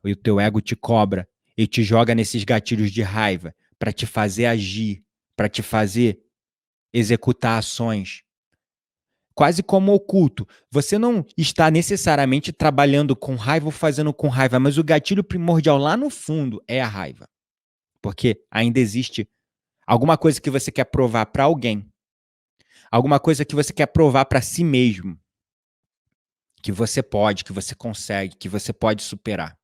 E o teu ego te cobra e te joga nesses gatilhos de raiva para te fazer agir, para te fazer executar ações, quase como oculto. Você não está necessariamente trabalhando com raiva ou fazendo com raiva, mas o gatilho primordial lá no fundo é a raiva. Porque ainda existe alguma coisa que você quer provar para alguém, alguma coisa que você quer provar para si mesmo, que você pode, que você consegue, que você pode superar.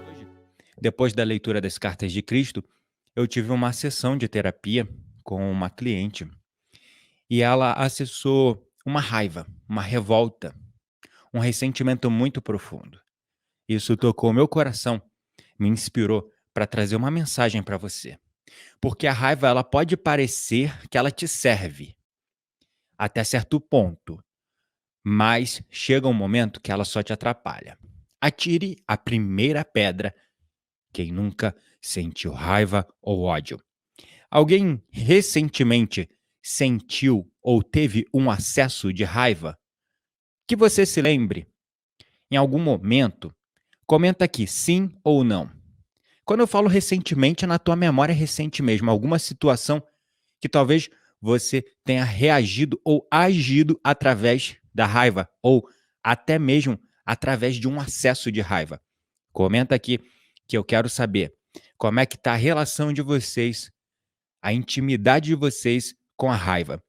Hoje, depois da leitura das Cartas de Cristo, eu tive uma sessão de terapia com uma cliente e ela acessou uma raiva, uma revolta, um ressentimento muito profundo. Isso tocou meu coração, me inspirou para trazer uma mensagem para você. Porque a raiva ela pode parecer que ela te serve até certo ponto, mas chega um momento que ela só te atrapalha. Atire a primeira pedra quem nunca sentiu raiva ou ódio. Alguém recentemente sentiu ou teve um acesso de raiva? Que você se lembre, em algum momento, comenta aqui sim ou não. Quando eu falo recentemente, é na tua memória recente mesmo, alguma situação que talvez você tenha reagido ou agido através da raiva, ou até mesmo através de um acesso de raiva. Comenta aqui que eu quero saber como é que está a relação de vocês, a intimidade de vocês com a raiva.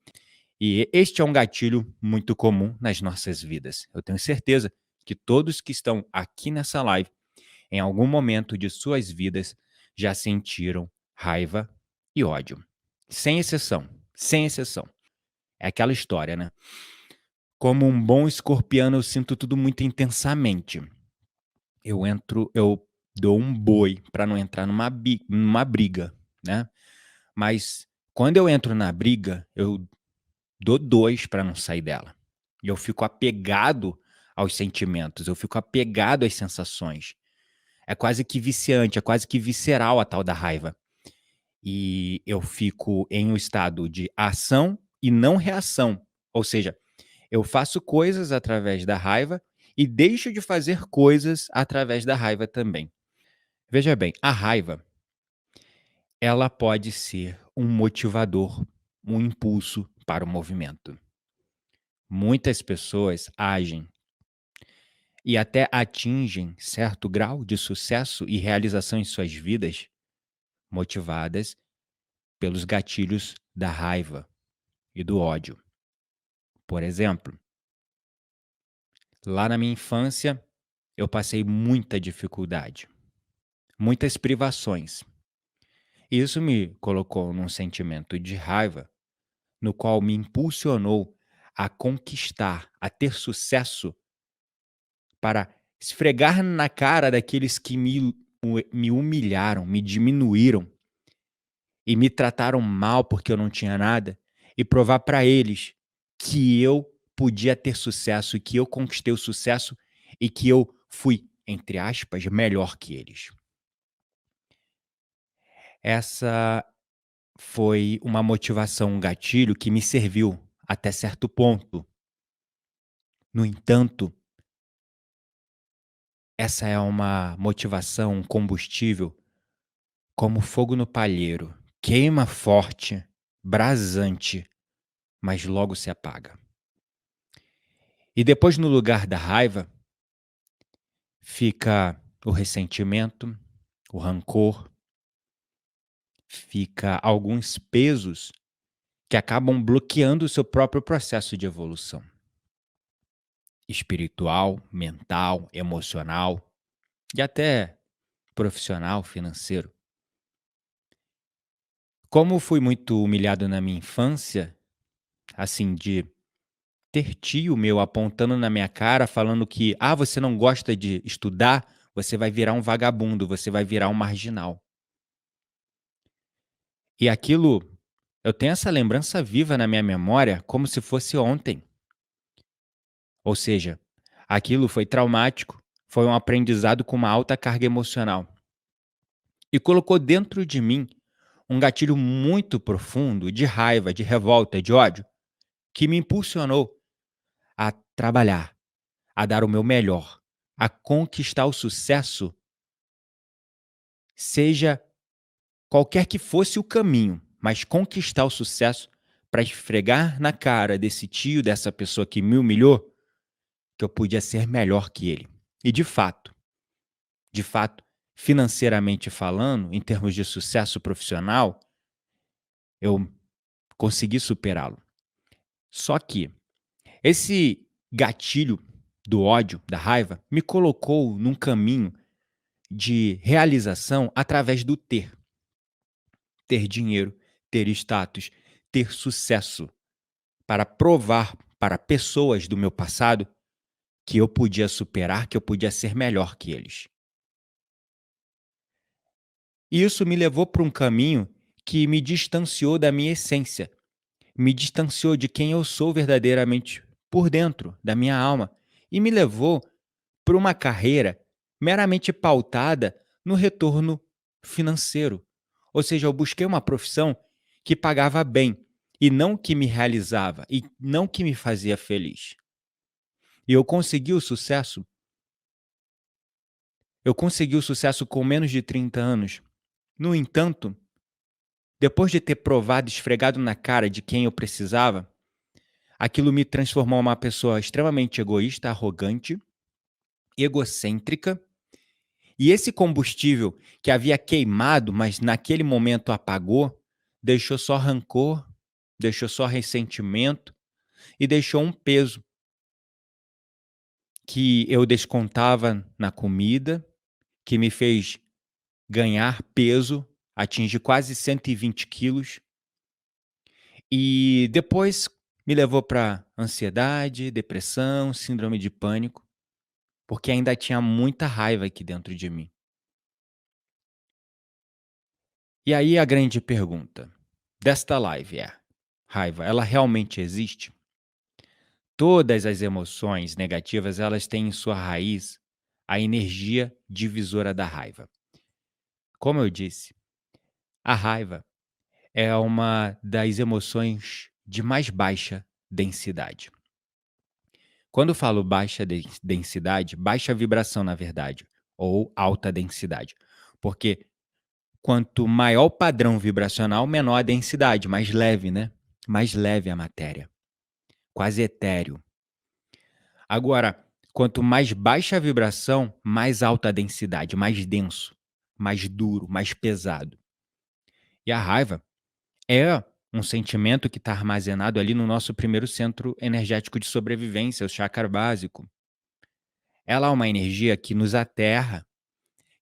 E este é um gatilho muito comum nas nossas vidas. Eu tenho certeza que todos que estão aqui nessa live, em algum momento de suas vidas, já sentiram raiva e ódio. Sem exceção, sem exceção. É aquela história, né? Como um bom escorpiano, eu sinto tudo muito intensamente. Eu dou um boi para não entrar numa briga, né? Mas quando eu entro na briga, eu dou 2 para não sair dela. E eu fico apegado aos sentimentos, eu fico apegado às sensações. É quase que viciante, é quase que visceral a tal da raiva. E eu fico em um estado de ação e não reação. Ou seja, eu faço coisas através da raiva e deixo de fazer coisas através da raiva também. Veja bem, a raiva, ela pode ser um motivador, um impulso para o movimento. Muitas pessoas agem e até atingem certo grau de sucesso e realização em suas vidas motivadas pelos gatilhos da raiva e do ódio. Por exemplo, lá na minha infância, eu passei muita dificuldade, muitas privações. Isso me colocou num sentimento de raiva, no qual me impulsionou a conquistar, a ter sucesso, para esfregar na cara daqueles que me humilharam, me diminuíram e me trataram mal porque eu não tinha nada, e provar para eles que eu podia ter sucesso e que eu conquistei o sucesso e que eu fui, entre aspas, melhor que eles. Essa foi uma motivação, um gatilho que me serviu até certo ponto. No entanto, essa é uma motivação, um combustível como fogo no palheiro. Queima forte, brasante, mas logo se apaga. E depois, no lugar da raiva, fica o ressentimento, o rancor, fica alguns pesos que acabam bloqueando o seu próprio processo de evolução espiritual, mental, emocional e até profissional, financeiro. Como fui muito humilhado na minha infância, assim, de ter tio meu apontando na minha cara, falando que: "Ah, você não gosta de estudar, você vai virar um vagabundo, você vai virar um marginal". E aquilo, eu tenho essa lembrança viva na minha memória como se fosse ontem. Ou seja, aquilo foi traumático, foi um aprendizado com uma alta carga emocional. E colocou dentro de mim um gatilho muito profundo de raiva, de revolta, de ódio, que me impulsionou a trabalhar, a dar o meu melhor, a conquistar o sucesso, seja qualquer que fosse o caminho, mas conquistar o sucesso para esfregar na cara desse tio, dessa pessoa que me humilhou, que eu podia ser melhor que ele. E de fato, financeiramente falando, em termos de sucesso profissional, eu consegui superá-lo. Só que esse gatilho do ódio, da raiva, me colocou num caminho de realização através do ter. Ter dinheiro, ter status, ter sucesso, para provar para pessoas do meu passado que eu podia superar, que eu podia ser melhor que eles. E isso me levou para um caminho que me distanciou da minha essência, me distanciou de quem eu sou verdadeiramente por dentro, da minha alma, e me levou para uma carreira meramente pautada no retorno financeiro. Ou seja, eu busquei uma profissão que pagava bem e não que me realizava e não que me fazia feliz. E eu consegui o sucesso com menos de 30 anos. No entanto, depois de ter provado, esfregado na cara de quem eu precisava, aquilo me transformou em uma pessoa extremamente egoísta, arrogante, egocêntrica. E esse combustível que havia queimado, mas naquele momento apagou, deixou só rancor, deixou só ressentimento e deixou um peso que eu descontava na comida, que me fez ganhar peso, atingir quase 120 quilos. E depois me levou para ansiedade, depressão, síndrome de pânico, porque ainda tinha muita raiva aqui dentro de mim. E aí a grande pergunta desta live é: raiva, ela realmente existe? Todas as emoções negativas, elas têm em sua raiz a energia divisora da raiva. Como eu disse, a raiva é uma das emoções de mais baixa densidade. Quando eu falo baixa densidade, baixa vibração, na verdade, ou alta densidade. Porque quanto maior o padrão vibracional, menor a densidade, mais leve, né? Mais leve a matéria, quase etéreo. Agora, quanto mais baixa a vibração, mais alta a densidade, mais denso, mais duro, mais pesado. E a raiva é um sentimento que está armazenado ali no nosso primeiro centro energético de sobrevivência, o chakra básico. Ela é uma energia que nos aterra,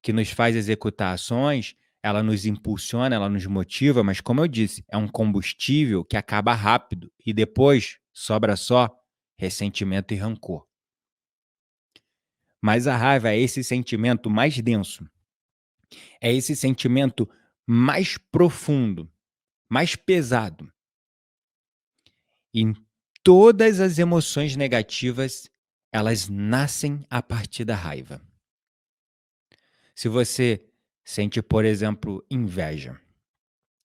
que nos faz executar ações, ela nos impulsiona, ela nos motiva, mas como eu disse, é um combustível que acaba rápido e depois sobra só ressentimento e rancor. Mas a raiva é esse sentimento mais denso, é esse sentimento mais profundo, mais pesado. E todas as emoções negativas, elas nascem a partir da raiva. Se você sente, por exemplo, inveja,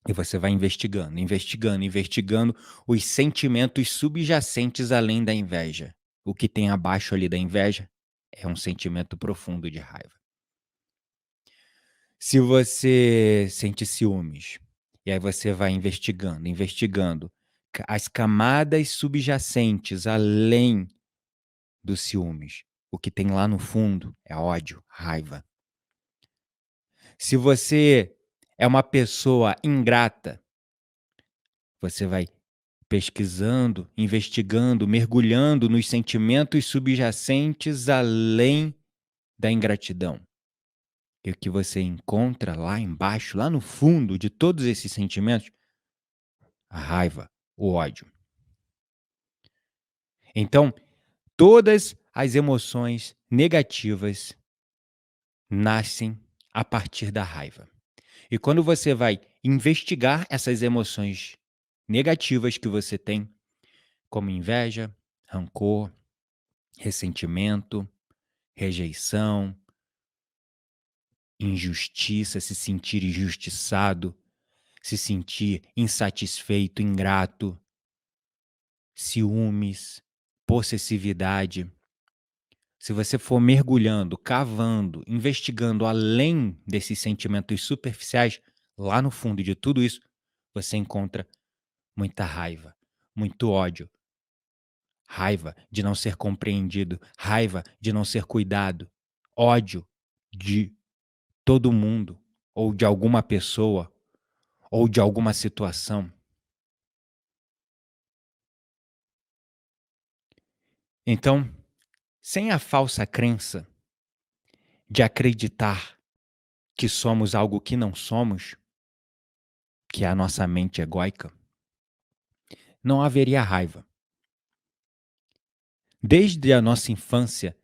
e você vai investigando, investigando, investigando os sentimentos subjacentes além da inveja. O que tem abaixo ali da inveja é um sentimento profundo de raiva. Se você sente ciúmes, e aí você vai investigando, investigando as camadas subjacentes além dos ciúmes, o que tem lá no fundo é ódio, raiva. Se você é uma pessoa ingrata, você vai pesquisando, investigando, mergulhando nos sentimentos subjacentes além da ingratidão. E o que você encontra lá embaixo, lá no fundo de todos esses sentimentos, a raiva, o ódio. Então, todas as emoções negativas nascem a partir da raiva. E quando você vai investigar essas emoções negativas que você tem, como inveja, rancor, ressentimento, rejeição, injustiça, se sentir injustiçado, se sentir insatisfeito, ingrato, ciúmes, possessividade. Se você for mergulhando, cavando, investigando além desses sentimentos superficiais, lá no fundo de tudo isso, você encontra muita raiva, muito ódio, raiva de não ser compreendido, raiva de não ser cuidado, ódio de todo mundo, ou de alguma pessoa, ou de alguma situação. Então, sem a falsa crença de acreditar que somos algo que não somos, que é a nossa mente egóica, não haveria raiva. Desde a nossa infância,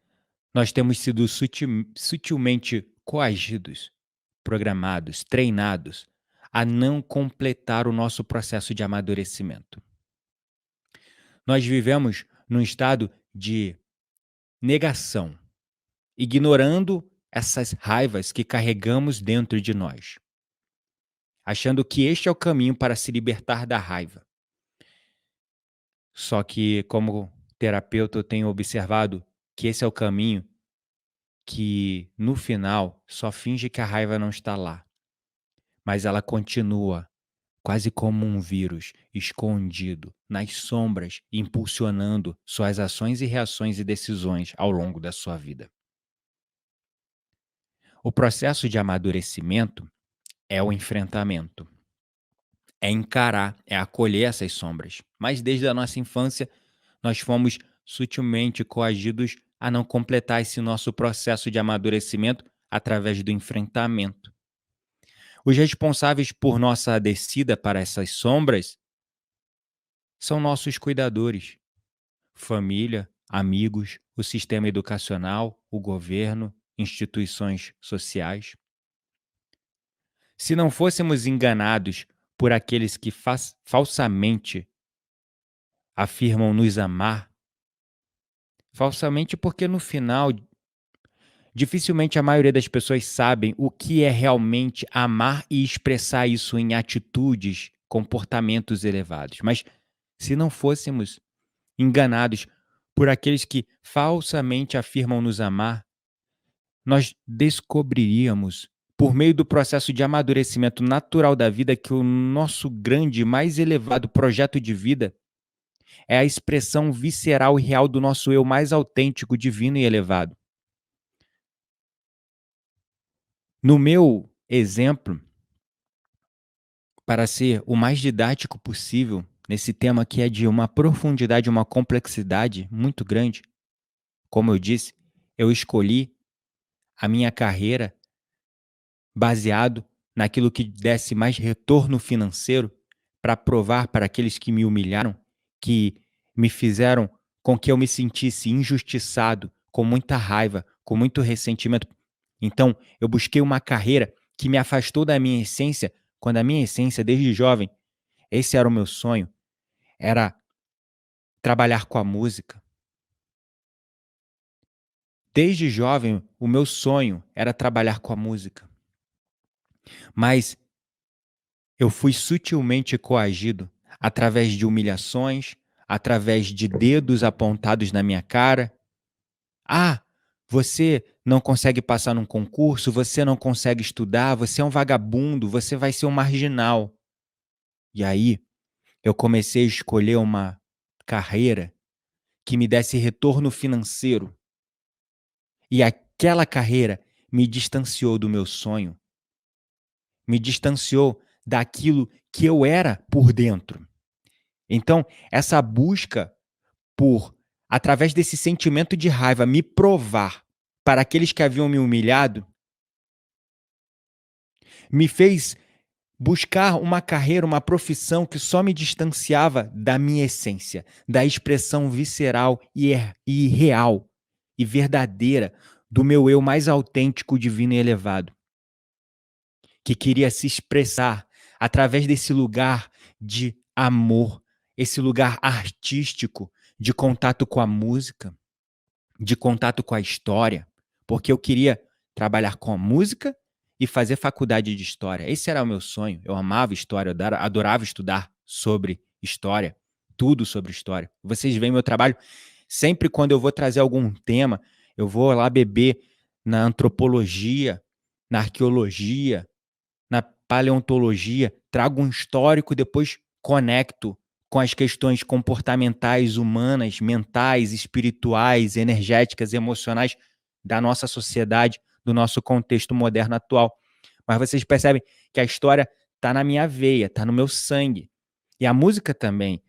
nós temos sido sutilmente coagidos, programados, treinados a não completar o nosso processo de amadurecimento. Nós vivemos num estado de negação, ignorando essas raivas que carregamos dentro de nós, achando que este é o caminho para se libertar da raiva. Só que, como terapeuta, eu tenho observado que esse é o caminho que, no final, só finge que a raiva não está lá, mas ela continua, quase como um vírus, escondido, nas sombras, impulsionando suas ações e reações e decisões ao longo da sua vida. O processo de amadurecimento é o enfrentamento, é encarar, é acolher essas sombras. Mas desde a nossa infância, nós fomos sutilmente coagidos a não completar esse nosso processo de amadurecimento através do enfrentamento. Os responsáveis por nossa descida para essas sombras são nossos cuidadores, família, amigos, o sistema educacional, o governo, instituições sociais. Se não fôssemos enganados por aqueles que falsamente afirmam nos amar, falsamente porque no final, dificilmente a maioria das pessoas sabem o que é realmente amar e expressar isso em atitudes, comportamentos elevados. Mas se não fôssemos enganados por aqueles que falsamente afirmam nos amar, nós descobriríamos, por meio do processo de amadurecimento natural da vida, que o nosso grande, mais elevado projeto de vida é a expressão visceral e real do nosso eu mais autêntico, divino e elevado. No meu exemplo, para ser o mais didático possível, nesse tema que é de uma profundidade, uma complexidade muito grande, como eu disse, eu escolhi a minha carreira baseado naquilo que desse mais retorno financeiro para provar para aqueles que me humilharam, que me fizeram com que eu me sentisse injustiçado, com muita raiva, com muito ressentimento. Então, eu busquei uma carreira que me afastou da minha essência, quando a minha essência, desde jovem, esse era o meu sonho, era trabalhar com a música. Desde jovem, o meu sonho era trabalhar com a música. Mas eu fui sutilmente coagido através de humilhações, através de dedos apontados na minha cara. Ah, você não consegue passar num concurso, você não consegue estudar, você é um vagabundo, você vai ser um marginal. E aí, eu comecei a escolher uma carreira que me desse retorno financeiro. E aquela carreira me distanciou do meu sonho, me distanciou daquilo que eu era por dentro. Então, essa busca por, através desse sentimento de raiva, me provar para aqueles que haviam me humilhado, me fez buscar uma carreira, uma profissão que só me distanciava da minha essência, da expressão visceral e real e verdadeira do meu eu mais autêntico, divino e elevado, que queria se expressar através desse lugar de amor, esse lugar artístico de contato com a música, de contato com a história, porque eu queria trabalhar com a música e fazer faculdade de história. Esse era o meu sonho. Eu amava história, eu adorava estudar sobre história, tudo sobre história. Vocês veem meu trabalho, sempre quando eu vou trazer algum tema, eu vou lá beber na antropologia, na arqueologia, na paleontologia, trago um histórico, depois conecto com as questões comportamentais, humanas, mentais, espirituais, energéticas, emocionais da nossa sociedade, do nosso contexto moderno atual. Mas vocês percebem que a história está na minha veia, está no meu sangue. E a música também,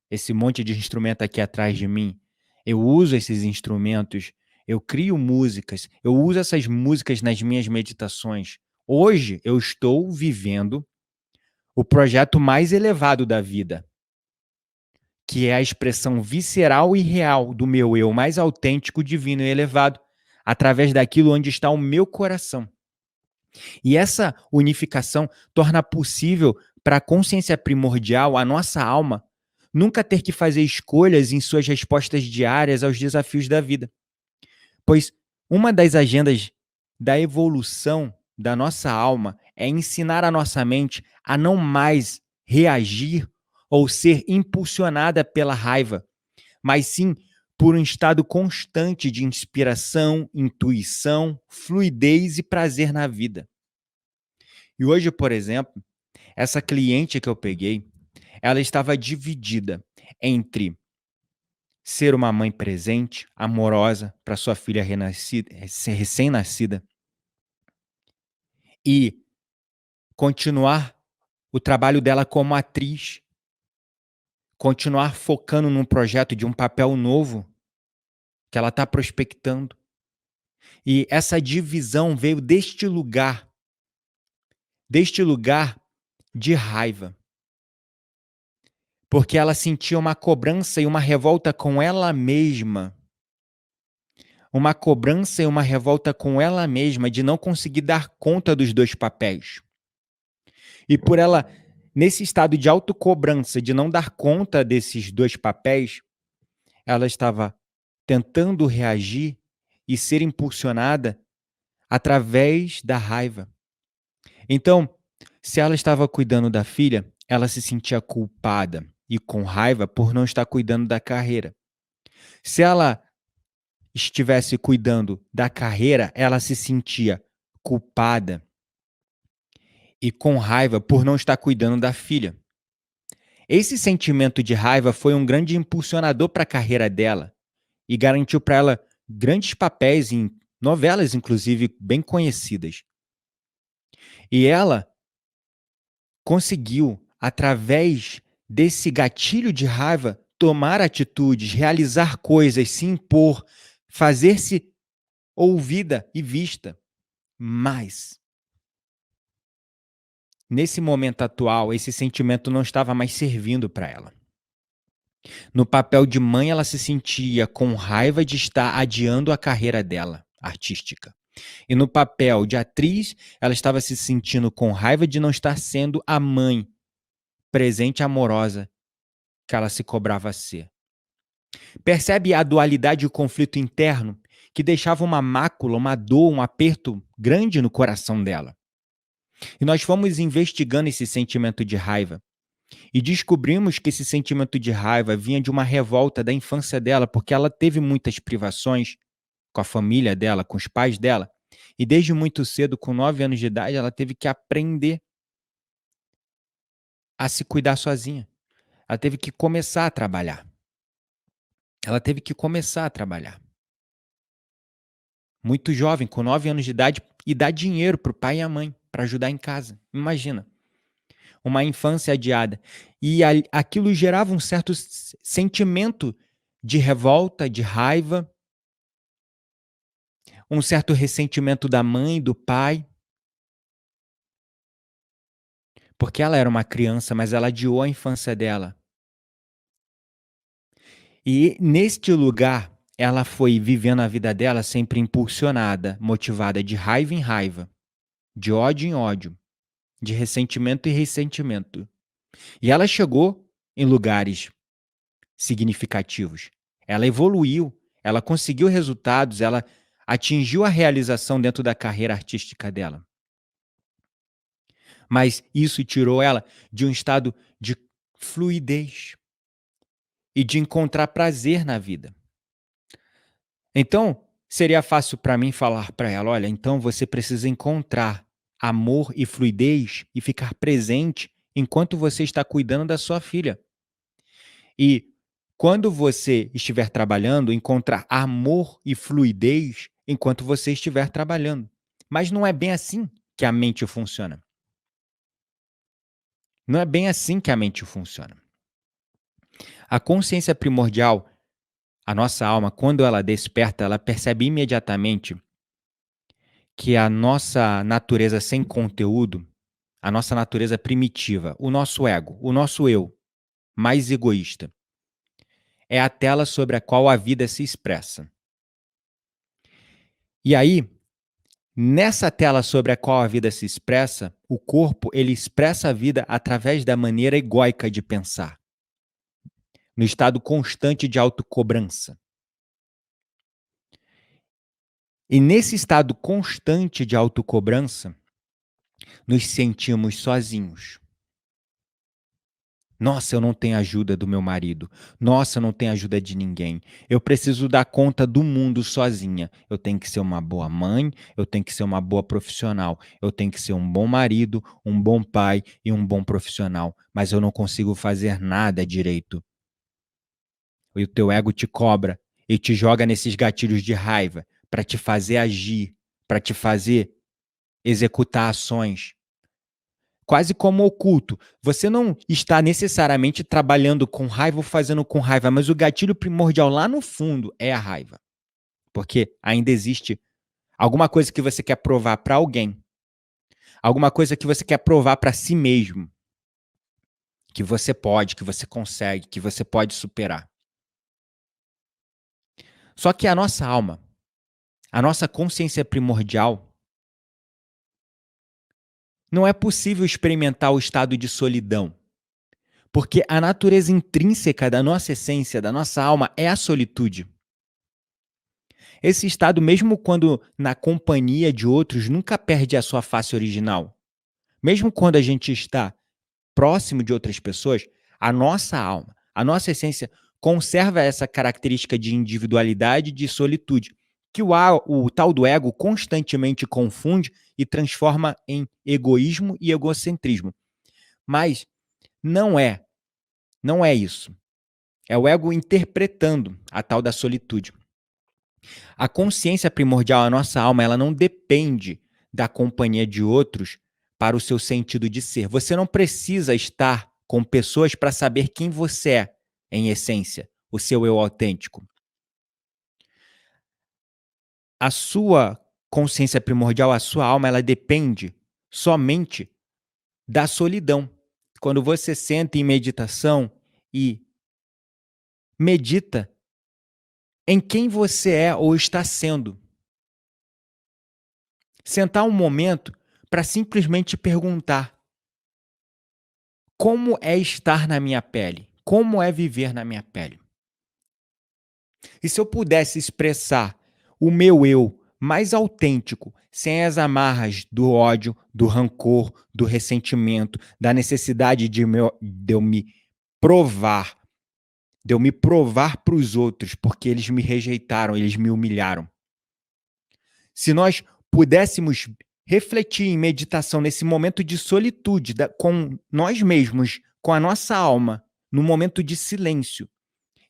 esse monte de instrumento aqui atrás de mim, eu uso esses instrumentos, eu crio músicas, eu uso essas músicas nas minhas meditações. Hoje eu estou vivendo o projeto mais elevado da vida, que é a expressão visceral e real do meu eu mais autêntico, divino e elevado, através daquilo onde está o meu coração. E essa unificação torna possível para a consciência primordial, a nossa alma, nunca ter que fazer escolhas em suas respostas diárias aos desafios da vida. Pois uma das agendas da evolução da nossa alma é ensinar a nossa mente a não mais reagir ou ser impulsionada pela raiva, mas sim por um estado constante de inspiração, intuição, fluidez e prazer na vida. E hoje, por exemplo, essa cliente que eu peguei, ela estava dividida entre ser uma mãe presente, amorosa para sua filha recém-nascida e continuar o trabalho dela como atriz, continuar focando num projeto de um papel novo que ela está prospectando. E essa divisão veio deste lugar de raiva, porque ela sentia uma cobrança e uma revolta com ela mesma. Uma cobrança e uma revolta com ela mesma de não conseguir dar conta dos dois papéis. E por ela, nesse estado de autocobrança, de não dar conta desses dois papéis, ela estava tentando reagir e ser impulsionada através da raiva. Então, se ela estava cuidando da filha, ela se sentia culpada e com raiva por não estar cuidando da carreira. Se ela estivesse cuidando da carreira, ela se sentia culpada e com raiva por não estar cuidando da filha. Esse sentimento de raiva foi um grande impulsionador para a carreira dela e garantiu para ela grandes papéis em novelas, inclusive, bem conhecidas. E ela conseguiu, através desse gatilho de raiva, tomar atitudes, realizar coisas, se impor, fazer-se ouvida e vista. Mas, nesse momento atual, esse sentimento não estava mais servindo para ela. No papel de mãe, ela se sentia com raiva de estar adiando a carreira dela, artística. E no papel de atriz, ela estava se sentindo com raiva de não estar sendo a mãe presente e amorosa que ela se cobrava ser. Percebe a dualidade e o conflito interno que deixava uma mácula, uma dor, um aperto grande no coração dela. E nós fomos investigando esse sentimento de raiva e descobrimos que esse sentimento de raiva vinha de uma revolta da infância dela, porque ela teve muitas privações com a família dela, com os pais dela, e desde muito cedo, com 9 anos de idade, ela teve que aprender a se cuidar sozinha. Ela teve que começar a trabalhar. Ela teve que começar a trabalhar. Muito jovem, com 9 anos de idade, e dar dinheiro para o pai e a mãe, para ajudar em casa. Imagina. Uma infância adiada. E aquilo gerava um certo sentimento de revolta, de raiva, um certo ressentimento da mãe, do pai. Porque ela era uma criança, mas ela adiou a infância dela. E neste lugar, ela foi vivendo a vida dela sempre impulsionada, motivada de raiva em raiva, de ódio em ódio, de ressentimento em ressentimento. E ela chegou em lugares significativos. Ela evoluiu, ela conseguiu resultados, ela atingiu a realização dentro da carreira artística dela. mas isso tirou ela de um estado de fluidez e de encontrar prazer na vida. Então, seria fácil para mim falar para ela: "Olha, então você precisa encontrar amor e fluidez e ficar presente enquanto você está cuidando da sua filha. E quando você estiver trabalhando, encontrar amor e fluidez enquanto você estiver trabalhando". Mas não é bem assim que a mente funciona. Não é bem assim que a mente funciona. A consciência primordial, a nossa alma, quando ela desperta, ela percebe imediatamente que a nossa natureza sem conteúdo, a nossa natureza primitiva, o nosso ego, o nosso eu mais egoísta, é a tela sobre a qual a vida se expressa. E aí, nessa tela sobre a qual a vida se expressa, o corpo ele expressa a vida através da maneira egóica de pensar, no estado constante de autocobrança. E nesse estado constante de autocobrança, nos sentimos sozinhos. Nossa, eu não tenho ajuda do meu marido. Nossa, eu não tenho ajuda de ninguém. Eu preciso dar conta do mundo sozinha. Eu tenho que ser uma boa mãe, eu tenho que ser uma boa profissional, eu tenho que ser um bom marido, um bom pai e um bom profissional. Mas eu não consigo fazer nada direito. E o teu ego te cobra e te joga nesses gatilhos de raiva para te fazer agir, para te fazer executar ações quase como oculto. Você não está necessariamente trabalhando com raiva ou fazendo com raiva, mas o gatilho primordial lá no fundo é a raiva. Porque ainda existe alguma coisa que você quer provar para alguém, alguma coisa que você quer provar para si mesmo, que você pode, que você consegue, que você pode superar. Só que a nossa alma, a nossa consciência primordial, não é possível experimentar o estado de solidão. Porque a natureza intrínseca da nossa essência, da nossa alma, é a solitude. Esse estado, mesmo quando na companhia de outros, nunca perde a sua face original. Mesmo quando a gente está próximo de outras pessoas, a nossa alma, a nossa essência conserva essa característica de individualidade e de solitude, que o tal do ego constantemente confunde e transforma em egoísmo e egocentrismo. Mas não é, não é isso. É o ego interpretando a tal da solitude. A consciência primordial, a nossa alma, ela não depende da companhia de outros para o seu sentido de ser. Você não precisa estar com pessoas para saber quem você é, em essência, o seu eu autêntico. A sua consciência primordial, a sua alma, ela depende somente da solidão. Quando você senta em meditação e medita em quem você é ou está sendo. Sentar um momento para simplesmente perguntar: como é estar na minha pele? Como é viver na minha pele? E se eu pudesse expressar o meu eu mais autêntico, sem as amarras do ódio, do rancor, do ressentimento, da necessidade de eu me provar, de eu me provar para os outros, porque eles me rejeitaram, eles me humilharam. Se nós pudéssemos refletir em meditação nesse momento de solitude com nós mesmos, com a nossa alma, no momento de silêncio,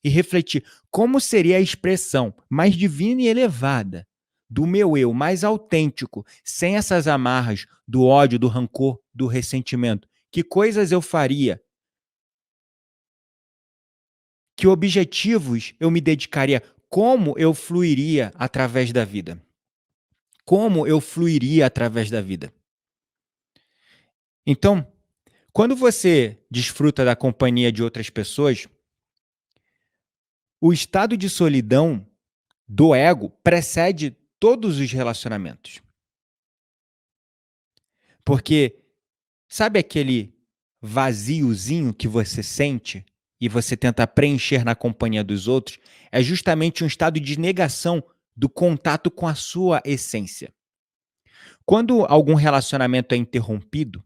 e refletir como seria a expressão mais divina e elevada do meu eu, mais autêntico, sem essas amarras do ódio, do rancor, do ressentimento. Que coisas eu faria? Que objetivos eu me dedicaria? Como eu fluiria através da vida? Como eu fluiria através da vida? Então, quando você desfruta da companhia de outras pessoas, o estado de solidão do ego precede todos os relacionamentos. Porque sabe aquele vaziozinho que você sente e você tenta preencher na companhia dos outros? É justamente um estado de negação do contato com a sua essência. Quando algum relacionamento é interrompido,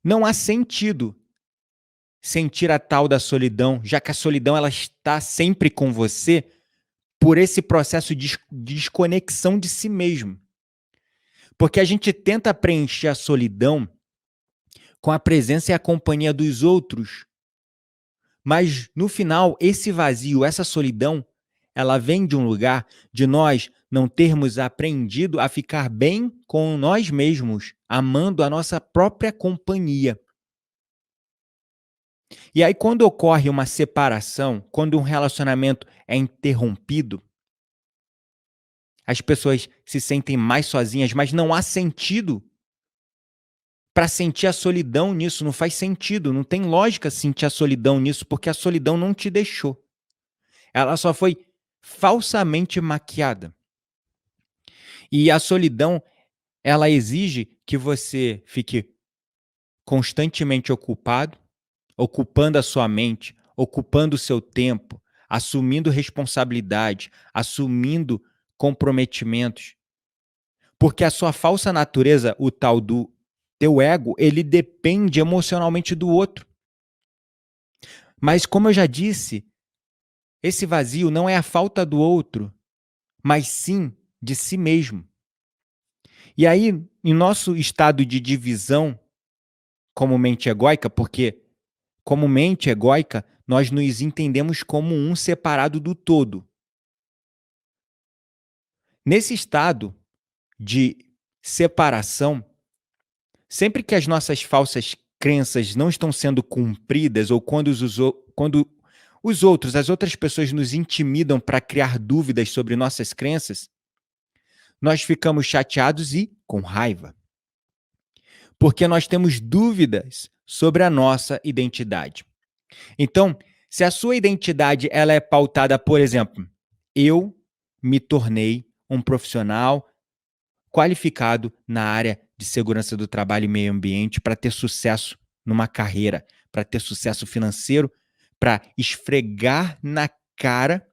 não há sentido sentir a tal da solidão, já que a solidão ela está sempre com você por esse processo de desconexão de si mesmo. Porque a gente tenta preencher a solidão com a presença e a companhia dos outros, mas no final esse vazio, essa solidão, ela vem de um lugar de nós não termos aprendido a ficar bem com nós mesmos, amando a nossa própria companhia. E aí, quando ocorre uma separação, quando um relacionamento é interrompido, as pessoas se sentem mais sozinhas, mas não há sentido para sentir a solidão nisso. Não faz sentido, não tem lógica sentir a solidão nisso, porque a solidão não te deixou. Ela só foi falsamente maquiada. E a solidão, ela exige que você fique constantemente ocupado, ocupando a sua mente, ocupando o seu tempo, assumindo responsabilidade, assumindo comprometimentos. Porque a sua falsa natureza, o tal do teu ego, ele depende emocionalmente do outro. Mas como eu já disse, esse vazio não é a falta do outro, mas sim de si mesmo. E aí, em nosso estado de divisão como mente egóica, porque como mente egóica, nós nos entendemos como um separado do todo. Nesse estado de separação, sempre que as nossas falsas crenças não estão sendo cumpridas ou quando os outros, as outras pessoas nos intimidam para criar dúvidas sobre nossas crenças, nós ficamos chateados e com raiva. Porque nós temos dúvidas sobre a nossa identidade. Então, se a sua identidade ela é pautada, por exemplo, eu me tornei um profissional qualificado na área de segurança do trabalho e meio ambiente para ter sucesso numa carreira, para ter sucesso financeiro, para esfregar na cara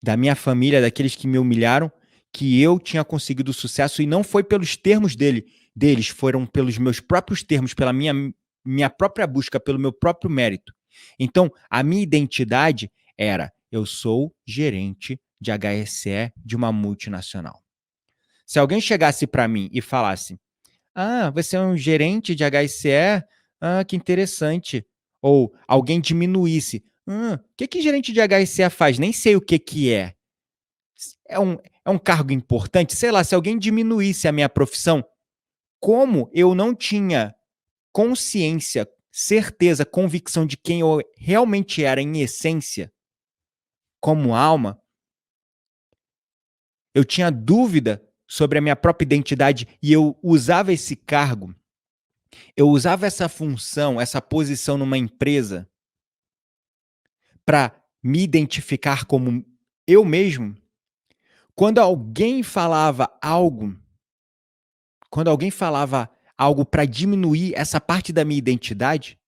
da minha família, daqueles que me humilharam, que eu tinha conseguido sucesso e não foi pelos termos deles, foram pelos meus próprios termos, pela minha própria busca, pelo meu próprio mérito. Então, a minha identidade era: eu sou gerente de HSE de uma multinacional. Se alguém chegasse para mim e falasse: "Ah, você é um gerente de HSE? Ah, que interessante." Ou alguém diminuísse: o que gerente de HSE faz? Nem sei o que é. É um cargo importante?" Sei lá, se alguém diminuísse a minha profissão, como eu não tinha consciência, certeza, convicção de quem eu realmente era em essência, como alma, eu tinha dúvida sobre a minha própria identidade e eu usava esse cargo, eu usava essa função, essa posição numa empresa para me identificar como eu mesmo. Quando alguém falava algo, quando alguém falava algo para diminuir essa parte da minha identidade,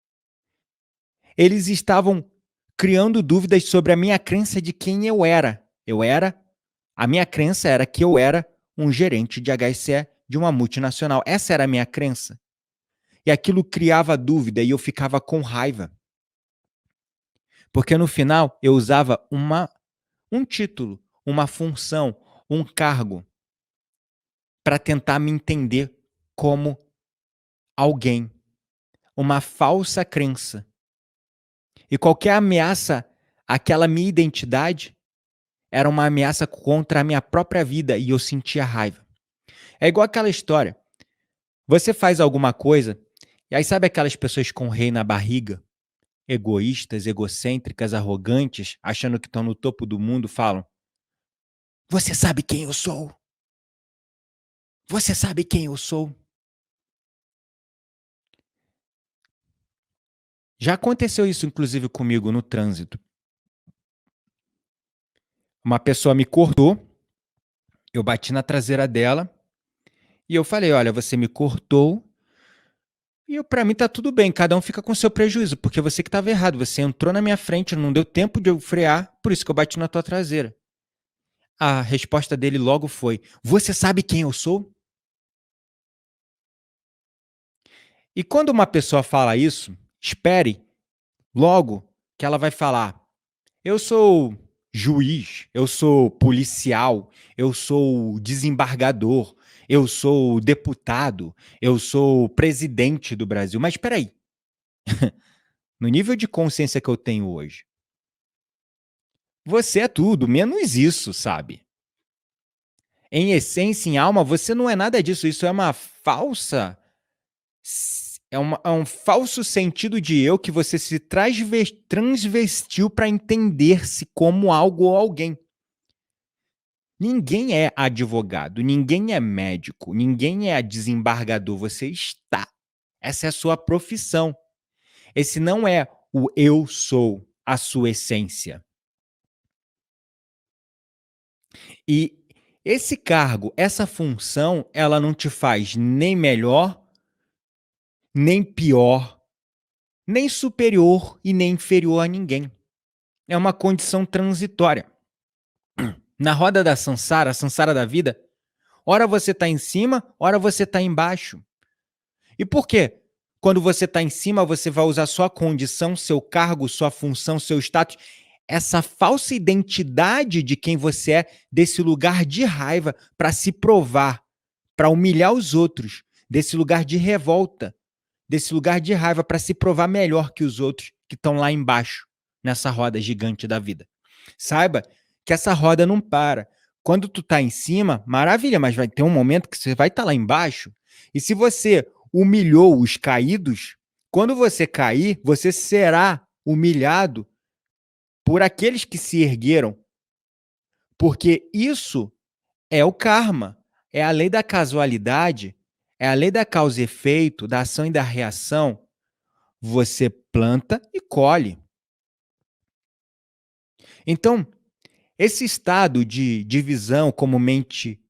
eles estavam criando dúvidas sobre a minha crença de quem eu era. A minha crença era que eu era um gerente de HSE de uma multinacional. Essa era a minha crença. E aquilo criava dúvida e eu ficava com raiva. Porque no final eu usava um título, uma função, um cargo para tentar me entender como alguém. Uma falsa crença. E qualquer ameaça àquela minha identidade era uma ameaça contra a minha própria vida e eu sentia raiva. É igual aquela história. Você faz alguma coisa e aí sabe aquelas pessoas com rei na barriga? Egoístas, egocêntricas, arrogantes, achando que estão no topo do mundo, falam: "Você sabe quem eu sou? Você sabe quem eu sou?" Já aconteceu isso, inclusive, comigo no trânsito. Uma pessoa me cortou, eu bati na traseira dela e eu falei: "Olha, você me cortou e para mim tá tudo bem, cada um fica com seu prejuízo, porque você que estava errado, você entrou na minha frente, não deu tempo de eu frear, por isso que eu bati na tua traseira." A resposta dele logo foi: "Você sabe quem eu sou?" E quando uma pessoa fala isso, espere logo que ela vai falar: eu sou juiz, eu sou policial, eu sou desembargador, eu sou deputado, eu sou presidente do Brasil. Mas espera aí, no nível de consciência que eu tenho hoje, você é tudo, menos isso, sabe? Em essência, em alma, você não é nada disso. Isso é uma falsa. É um falso sentido de eu que você se transvestiu para entender-se como algo ou alguém. Ninguém é advogado, ninguém é médico, ninguém é desembargador. Você está. Essa é a sua profissão. Esse não é o eu sou, a sua essência. E esse cargo, essa função, ela não te faz nem melhor, nem pior, nem superior e nem inferior a ninguém. É uma condição transitória. Na roda da samsara, a samsara da vida, ora você está em cima, ora você está embaixo. E por quê? Quando você está em cima, você vai usar sua condição, seu cargo, sua função, seu status, essa falsa identidade de quem você é, desse lugar de raiva para se provar, para humilhar os outros, desse lugar de revolta, desse lugar de raiva para se provar melhor que os outros que estão lá embaixo, nessa roda gigante da vida. Saiba que essa roda não para. Quando tu tá em cima, maravilha, mas vai ter um momento que você vai estar lá embaixo. E se você humilhou os caídos, quando você cair, você será humilhado por aqueles que se ergueram. Porque isso é o karma, é a lei da casualidade, é a lei da causa e efeito, da ação e da reação. Você planta e colhe. Então, esse estado de divisão comumente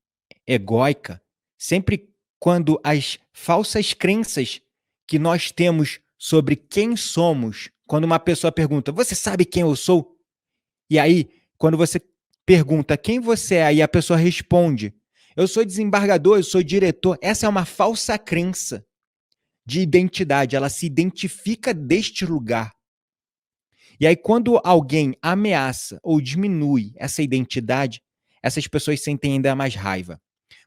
egóica, sempre quando as falsas crenças que nós temos sobre quem somos, quando uma pessoa pergunta, você sabe quem eu sou? E aí, quando você pergunta quem você é e a pessoa responde, eu sou desembargador, eu sou diretor, essa é uma falsa crença de identidade, ela se identifica deste lugar. E aí, quando alguém ameaça ou diminui essa identidade, essas pessoas sentem ainda mais raiva.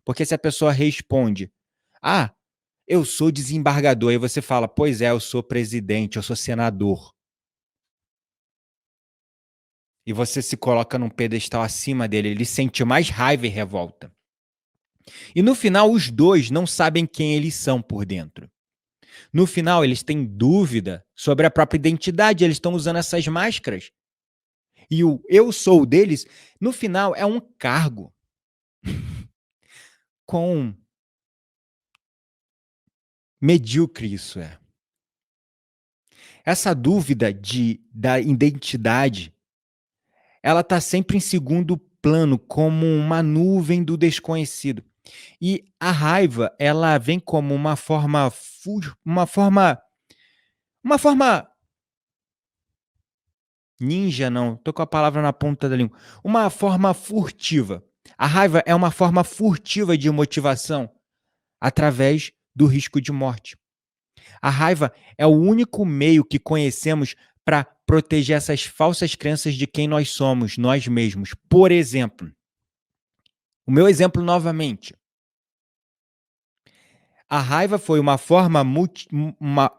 Porque se a pessoa responde, ah, eu sou desembargador, aí você fala, pois é, eu sou presidente, eu sou senador. E você se coloca num pedestal acima dele, ele sente mais raiva e revolta. E no final, os dois não sabem quem eles são por dentro. No final, eles têm dúvida sobre a própria identidade, eles estão usando essas máscaras. E o eu sou deles, no final, é um cargo quão medíocre isso é. Essa dúvida da identidade, ela está sempre em segundo plano, como uma nuvem do desconhecido. E a raiva, ela vem como uma forma ninja, não, tô com a palavra na ponta da língua, uma forma furtiva. A raiva é uma forma furtiva de motivação através do risco de morte. A raiva é o único meio que conhecemos para proteger essas falsas crenças de quem nós somos, nós mesmos. Por exemplo, o meu exemplo novamente. A raiva foi uma forma,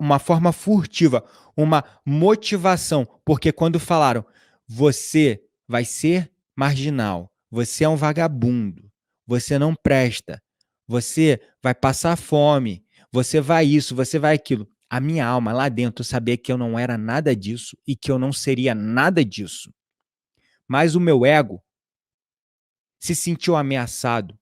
uma forma furtiva, uma motivação. Porque quando falaram, você vai ser marginal, você é um vagabundo, você não presta, você vai passar fome, você vai isso, você vai aquilo. A minha alma lá dentro sabia que eu não era nada disso e que eu não seria nada disso. Mas o meu ego se sentiu ameaçado.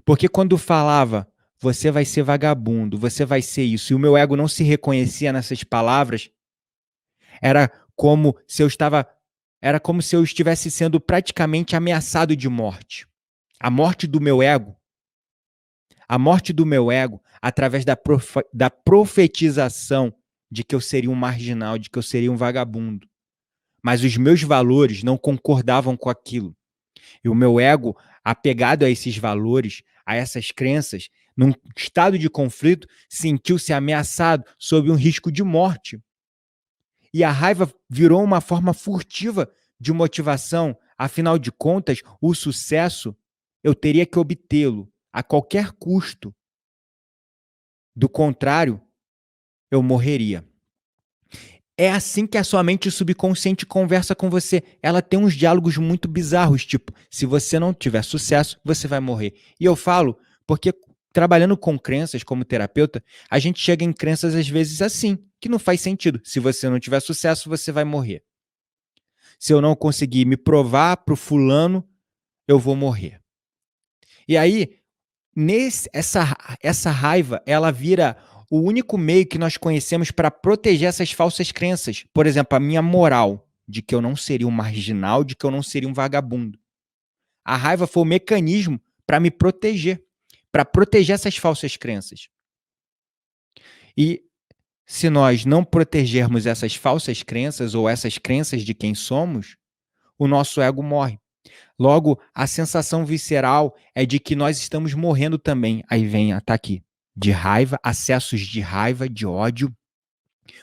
Porque quando falava, você vai ser vagabundo, você vai ser isso, e o meu ego não se reconhecia nessas palavras, era como se eu estava, era como se eu estivesse sendo praticamente ameaçado de morte. A morte do meu ego, a morte do meu ego, através da profetização de que eu seria um marginal, de que eu seria um vagabundo. Mas os meus valores não concordavam com aquilo. E o meu ego, apegado a esses valores, a essas crenças, num estado de conflito, sentiu-se ameaçado sob um risco de morte. E a raiva virou uma forma furtiva de motivação. Afinal de contas, o sucesso eu teria que obtê-lo a qualquer custo. Do contrário, eu morreria. É assim que a sua mente subconsciente conversa com você. Ela tem uns diálogos muito bizarros, tipo, se você não tiver sucesso, você vai morrer. E eu falo porque trabalhando com crenças como terapeuta, a gente chega em crenças às vezes assim, que não faz sentido. Se você não tiver sucesso, você vai morrer. Se eu não conseguir me provar pro fulano, eu vou morrer. E aí, essa raiva, ela vira o único meio que nós conhecemos para proteger essas falsas crenças. Por exemplo, a minha moral de que eu não seria um marginal, de que eu não seria um vagabundo. A raiva foi o mecanismo para me proteger, para proteger essas falsas crenças. E se nós não protegermos essas falsas crenças ou essas crenças de quem somos, o nosso ego morre. Logo, a sensação visceral é de que nós estamos morrendo também. Aí vem ataque de raiva, acessos de raiva, de ódio,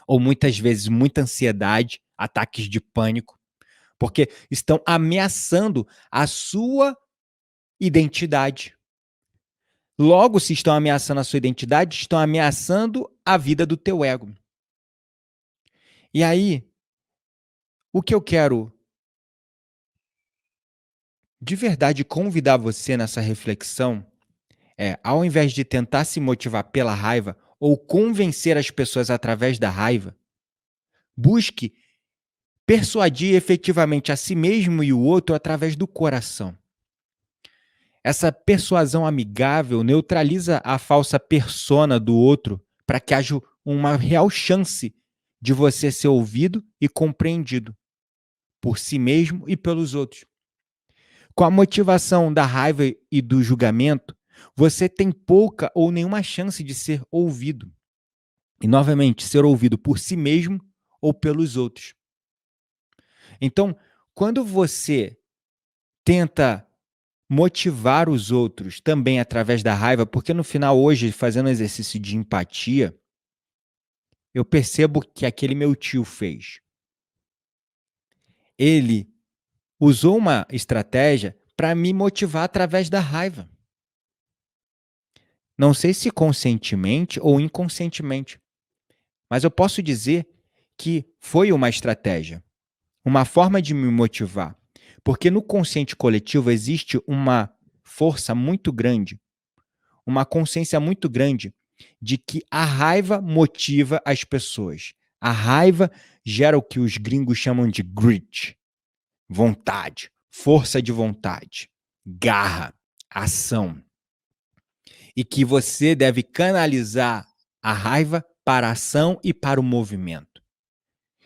ou muitas vezes muita ansiedade, ataques de pânico, porque estão ameaçando a sua identidade. Logo, se estão ameaçando a sua identidade, estão ameaçando a vida do teu ego. E aí, o que eu quero de verdade convidar você nessa reflexão ao invés de tentar se motivar pela raiva ou convencer as pessoas através da raiva, busque persuadir efetivamente a si mesmo e o outro através do coração. Essa persuasão amigável neutraliza a falsa persona do outro para que haja uma real chance de você ser ouvido e compreendido por si mesmo e pelos outros. Com a motivação da raiva e do julgamento, você tem pouca ou nenhuma chance de ser ouvido. E, novamente, ser ouvido por si mesmo ou pelos outros. Então, quando você tenta motivar os outros também através da raiva, porque no final, hoje, fazendo um exercício de empatia, eu percebo que aquele meu tio fez. Ele usou uma estratégia para me motivar através da raiva. Não sei se conscientemente ou inconscientemente, mas eu posso dizer que foi uma estratégia, uma forma de me motivar. Porque no consciente coletivo existe uma força muito grande, uma consciência muito grande de que a raiva motiva as pessoas. A raiva gera o que os gringos chamam de grit, vontade, força de vontade, garra, ação. E que você deve canalizar a raiva para a ação e para o movimento.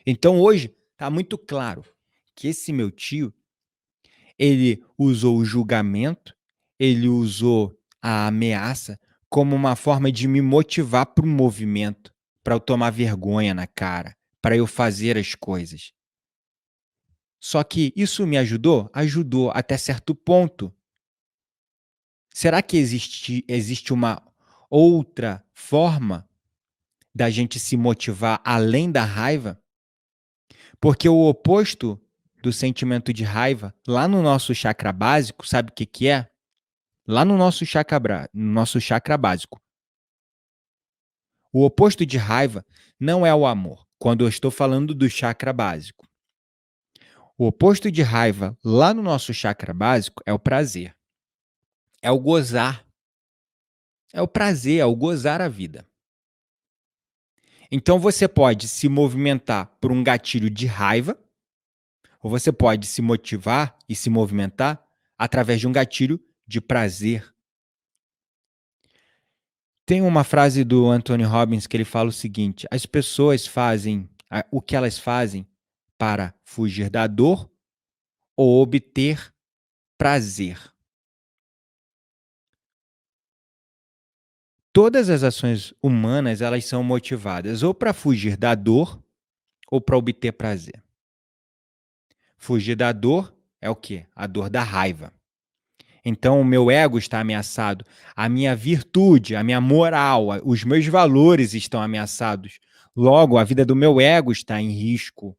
Então hoje está muito claro que esse meu tio, ele usou o julgamento, ele usou a ameaça como uma forma de me motivar para o movimento, para eu tomar vergonha na cara, para eu fazer as coisas. Só que isso me ajudou? Ajudou até certo ponto. Será que existe uma outra forma da gente se motivar além da raiva? Porque o oposto do sentimento de raiva, lá no nosso chakra básico, sabe o que que é? Lá no nosso chakra básico. O oposto de raiva não é o amor, quando eu estou falando do chakra básico. O oposto de raiva, lá no nosso chakra básico, é o prazer. É o gozar. É o prazer, é o gozar a vida. Então você pode se movimentar por um gatilho de raiva, ou você pode se motivar e se movimentar através de um gatilho de prazer. Tem uma frase do Anthony Robbins que ele fala o seguinte: as pessoas fazem o que elas fazem para fugir da dor ou obter prazer. Todas as ações humanas, elas são motivadas ou para fugir da dor ou para obter prazer. Fugir da dor é o quê? A dor da raiva. Então o meu ego está ameaçado, a minha virtude, a minha moral, os meus valores estão ameaçados. Logo, a vida do meu ego está em risco.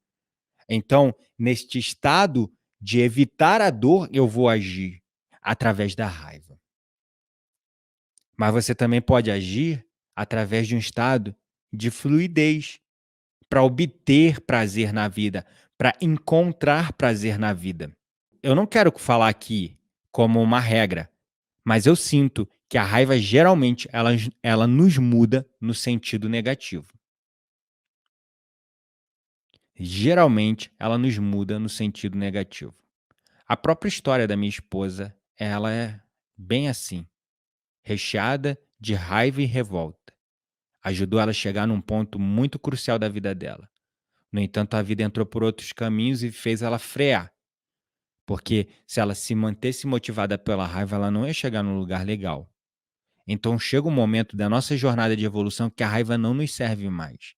Então, neste estado de evitar a dor, eu vou agir através da raiva. Mas você também pode agir através de um estado de fluidez, para obter prazer na vida, para encontrar prazer na vida. Eu não quero falar aqui como uma regra, mas eu sinto que a raiva geralmente ela nos muda no sentido negativo. Geralmente ela nos muda no sentido negativo. A própria história da minha esposa, ela é bem assim, recheada de raiva e revolta. Ajudou ela a chegar num ponto muito crucial da vida dela. No entanto, a vida entrou por outros caminhos e fez ela frear. Porque se ela se mantesse motivada pela raiva, ela não ia chegar num lugar legal. Então chega um momento da nossa jornada de evolução que a raiva não nos serve mais.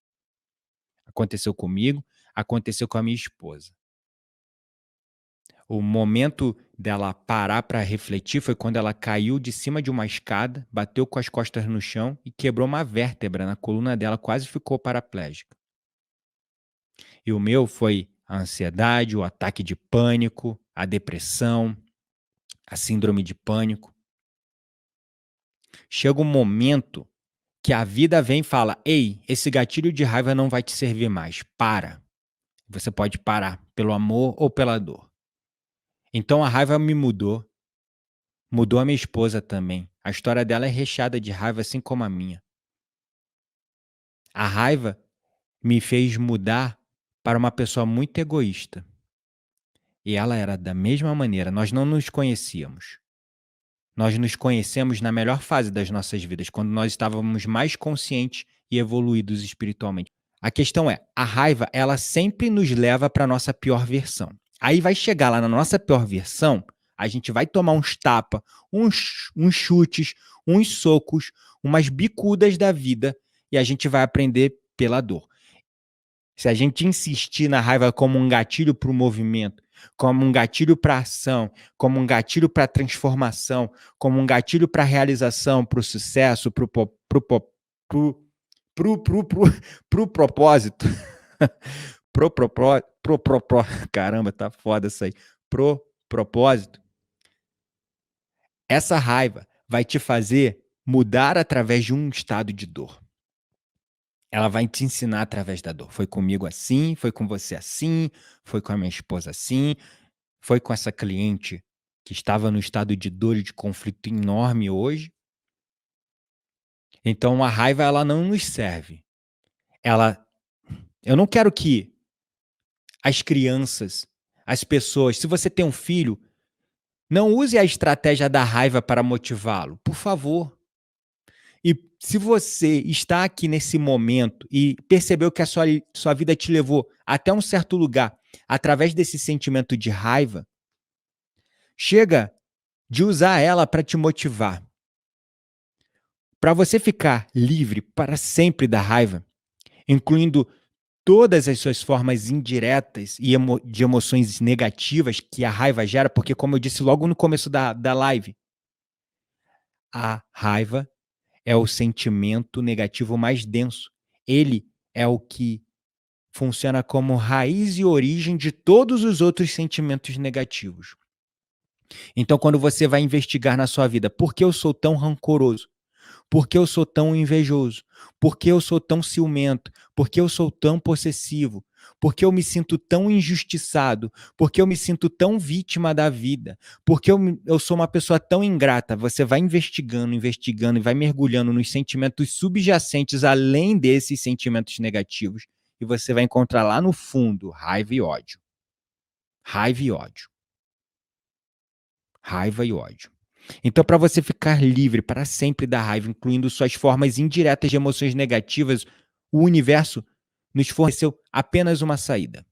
Aconteceu comigo, aconteceu com a minha esposa. O momento dela parar para refletir foi quando ela caiu de cima de uma escada, bateu com as costas no chão e quebrou uma vértebra na coluna dela, quase ficou paraplégica. E o meu foi a ansiedade, o ataque de pânico, a depressão, a síndrome de pânico. Chega um momento que a vida vem e fala: ei, esse gatilho de raiva não vai te servir mais, para. Você pode parar pelo amor ou pela dor. Então a raiva me mudou, mudou a minha esposa também. A história dela é recheada de raiva, assim como a minha. A raiva me fez mudar para uma pessoa muito egoísta. E ela era da mesma maneira, nós não nos conhecíamos. Nós nos conhecemos na melhor fase das nossas vidas, quando nós estávamos mais conscientes e evoluídos espiritualmente. A questão é, a raiva, ela sempre nos leva para a nossa pior versão. Aí vai chegar lá na nossa pior versão, a gente vai tomar uns tapas, uns chutes, uns socos, umas bicudas da vida e a gente vai aprender pela dor. Se a gente insistir na raiva como um gatilho para o movimento, como um gatilho para a ação, como um gatilho para a transformação, como um gatilho para a realização, para o sucesso, para o propósito, caramba, tá foda isso aí, pro propósito, essa raiva vai te fazer mudar através de um estado de dor. Ela vai te ensinar através da dor. Foi comigo assim, foi com você assim, foi com a minha esposa assim, foi com essa cliente que estava no estado de dor e de conflito enorme hoje. Então a raiva, ela não nos serve. Eu não quero que as crianças, as pessoas, se você tem um filho, não use a estratégia da raiva para motivá-lo, por favor. E se você está aqui nesse momento e percebeu que a sua vida te levou até um certo lugar através desse sentimento de raiva, chega de usar ela para te motivar. Para você ficar livre para sempre da raiva, incluindo todas as suas formas indiretas e de emoções negativas que a raiva gera, porque, como eu disse logo no começo da live, a raiva é o sentimento negativo mais denso. Ele é o que funciona como raiz e origem de todos os outros sentimentos negativos. Então, quando você vai investigar na sua vida, por que eu sou tão rancoroso? Por que eu sou tão invejoso? Por que eu sou tão ciumento? Por que eu sou tão possessivo? Por que eu me sinto tão injustiçado? Por que eu me sinto tão vítima da vida? Por que eu sou uma pessoa tão ingrata? Você vai investigando, investigando e vai mergulhando nos sentimentos subjacentes além desses sentimentos negativos e você vai encontrar lá no fundo raiva e ódio. Raiva e ódio. Raiva e ódio. Então, para você ficar livre para sempre da raiva, incluindo suas formas indiretas de emoções negativas, o universo nos forneceu apenas uma saída.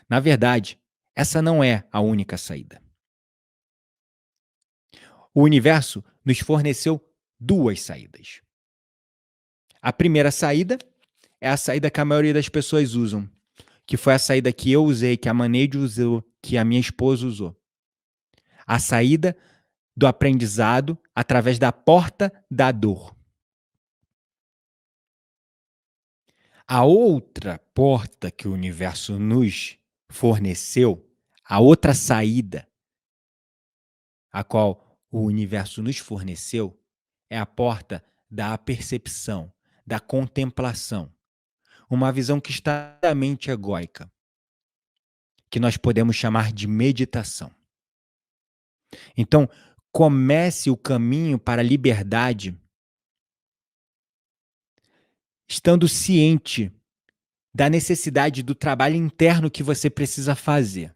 Na verdade, essa não é a única saída. O universo nos forneceu duas saídas. A primeira saída é a saída que a maioria das pessoas usam, que foi a saída que eu usei, que a Maneide usou, que a minha esposa usou. A saída do aprendizado através da porta da dor. A outra porta que o universo nos forneceu, a outra saída a qual o universo nos forneceu, é a porta da percepção, da contemplação. Uma visão que está na mente egóica, que nós podemos chamar de meditação. Então, comece o caminho para a liberdade estando ciente da necessidade do trabalho interno que você precisa fazer.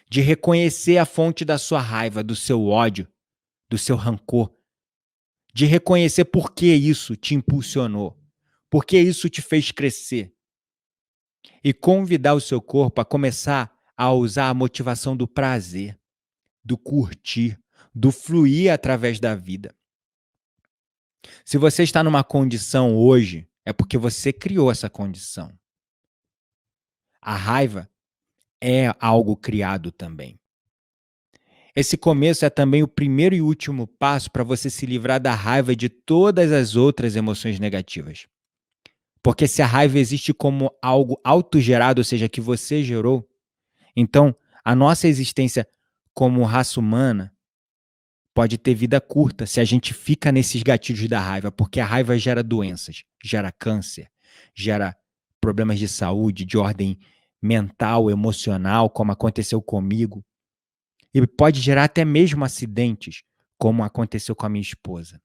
De reconhecer a fonte da sua raiva, do seu ódio, do seu rancor. De reconhecer por que isso te impulsionou, por que isso te fez crescer. E convidar o seu corpo a começar a usar a motivação do prazer, do curtir, do fluir através da vida. Se você está numa condição hoje, é porque você criou essa condição. A raiva é algo criado também. Esse começo é também o primeiro e último passo para você se livrar da raiva e de todas as outras emoções negativas. Porque se a raiva existe como algo autogerado, ou seja, que você gerou, então a nossa existência como raça humana pode ter vida curta se a gente fica nesses gatilhos da raiva, porque a raiva gera doenças, gera câncer, gera problemas de saúde, de ordem mental, emocional, como aconteceu comigo. E pode gerar até mesmo acidentes, como aconteceu com a minha esposa.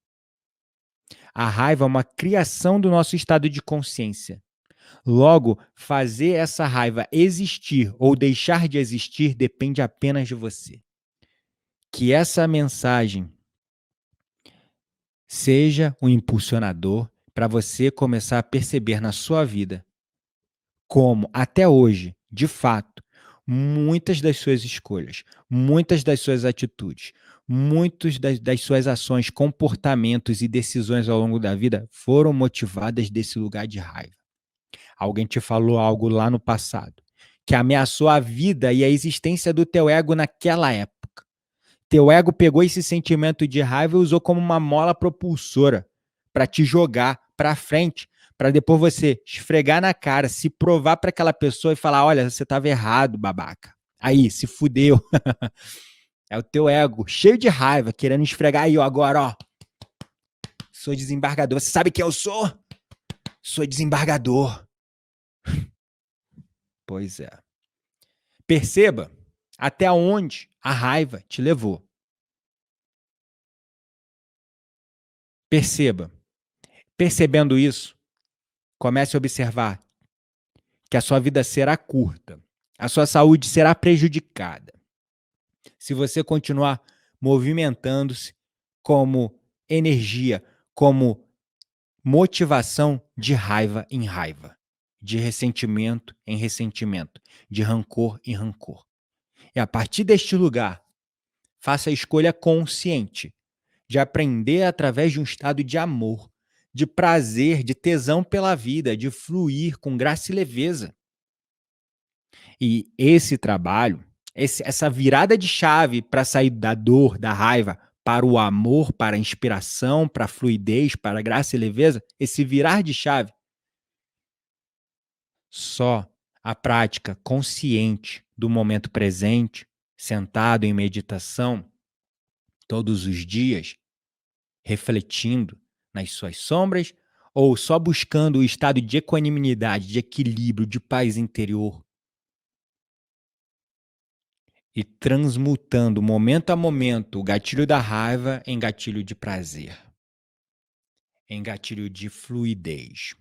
A raiva é uma criação do nosso estado de consciência. Logo, fazer essa raiva existir ou deixar de existir depende apenas de você. Que essa mensagem seja um impulsionador para você começar a perceber na sua vida como, até hoje, de fato, muitas das suas escolhas, muitas das suas atitudes, muitas das suas ações, comportamentos e decisões ao longo da vida foram motivadas desse lugar de raiva. Alguém te falou algo lá no passado que ameaçou a vida e a existência do teu ego naquela época. Teu ego pegou esse sentimento de raiva e usou como uma mola propulsora para te jogar para frente, para depois você esfregar na cara, se provar para aquela pessoa e falar: olha, você estava errado, babaca. Aí, se fudeu. É o teu ego, cheio de raiva, querendo esfregar aí, ó, agora, ó. Sou desembargador. Você sabe quem eu sou? Sou desembargador. Pois é. Perceba até onde a raiva te levou. Perceba. Percebendo isso, comece a observar que a sua vida será curta. A sua saúde será prejudicada. Se você continuar movimentando-se como energia, como motivação de raiva em raiva, de ressentimento em ressentimento, de rancor em rancor. E a partir deste lugar, faça a escolha consciente de aprender através de um estado de amor, de prazer, de tesão pela vida, de fluir com graça e leveza. E esse trabalho, essa virada de chave para sair da dor, da raiva, para o amor, para a inspiração, para a fluidez, para a graça e leveza, esse virar de chave, só a prática consciente do momento presente, sentado em meditação, todos os dias, refletindo nas suas sombras, ou só buscando o estado de equanimidade, de equilíbrio, de paz interior, e transmutando momento a momento o gatilho da raiva em gatilho de prazer, em gatilho de fluidez.